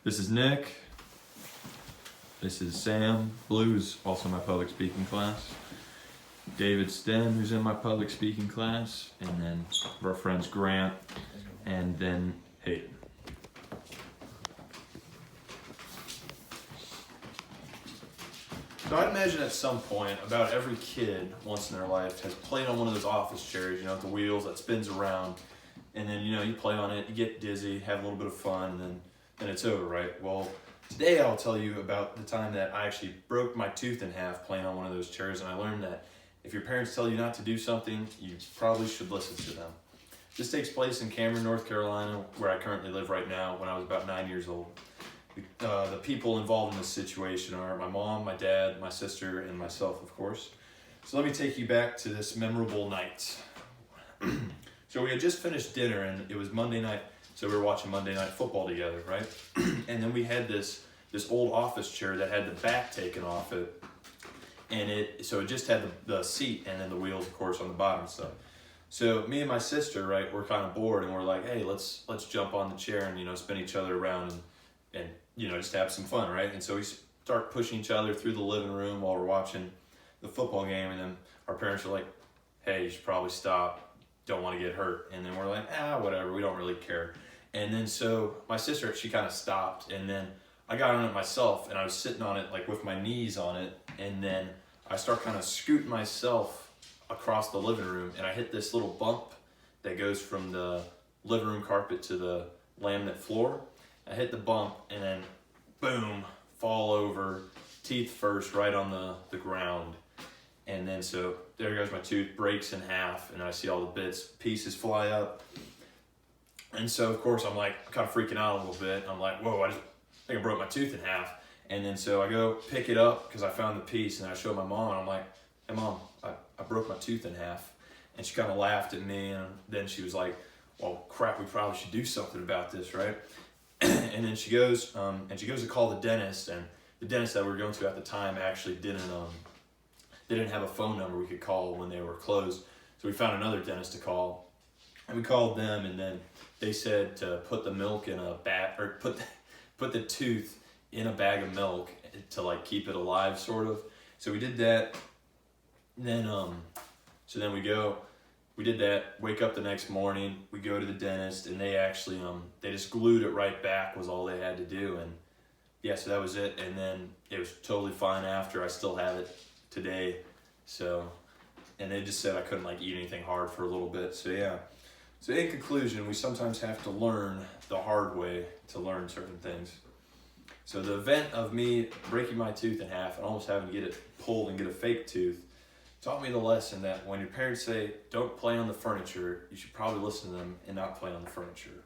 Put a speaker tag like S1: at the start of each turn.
S1: This is Nick. This is Sam. Blue's also my public speaking class. David Sten, who's in my public speaking class, and then our friends Grant, and then Hayden. So I'd imagine at some point, about every kid once in their life has played on one of those office chairs, with the wheels that spins around, and then you play on it, you get dizzy, have a little bit of fun, and then it's over, right? Well, today I'll tell you about the time that I actually broke my tooth in half playing on one of those chairs, and I learned that if your parents tell you not to do something, you probably should listen to them. This takes place in Cameron, North Carolina, where I currently live right now, when I was about 9 years old. The people involved in this situation are my mom, my dad, my sister, and myself, of course. So let me take you back to this memorable night. So we had just finished dinner, and it was Monday night, so we were watching Monday Night Football together, right? And then we had this old office chair that had the back taken off it, and it just had the seat and then the wheels, of course, on the bottom and stuff. So me and my sister, right, we're kind of bored, and we're like, hey, let's jump on the chair and spin each other around and just have some fun, right? And so we start pushing each other through the living room while we're watching the football game, and then our parents are like, hey, you should probably stop, don't want to get hurt. And then we're like, whatever, we don't really care. And then so my sister, she kind of stopped, and then I got on it myself, and I was sitting on it like with my knees on it, and then I start kind of scooting myself across the living room, and I hit this little bump that goes from the living room carpet to the laminate floor. I hit the bump, and then boom, fall over, teeth first, right on the ground. And then so there goes my tooth, breaks in half, and I see all the pieces fly up. And so of course I'm like kind of freaking out a little bit. I'm like, whoa, I think I broke my tooth in half. And then so I go pick it up because I found the piece, and I show my mom, and I'm like, hey Mom, I broke my tooth in half. And she kind of laughed at me, and then she was like, well, crap, we probably should do something about this, right? And then she goes to call the dentist, and the dentist that we were going to at the time actually didn't have a phone number we could call when they were closed. So we found another dentist to call, and we called them, and then they said to put the milk in a bag, or put the tooth in a bag of milk to like keep it alive, sort of. So we did that. Then then we did that, wake up the next morning, we go to the dentist, and they actually, they just glued it right back was all they had to do. And yeah, so that was it. And then it was totally fine after. I still have it today. So, and they just said I couldn't eat anything hard for a little bit. So yeah. So in conclusion, we sometimes have to learn the hard way to learn certain things. So the event of me breaking my tooth in half and almost having to get it pulled and get a fake tooth taught me the lesson that when your parents say, don't play on the furniture, you should probably listen to them and not play on the furniture.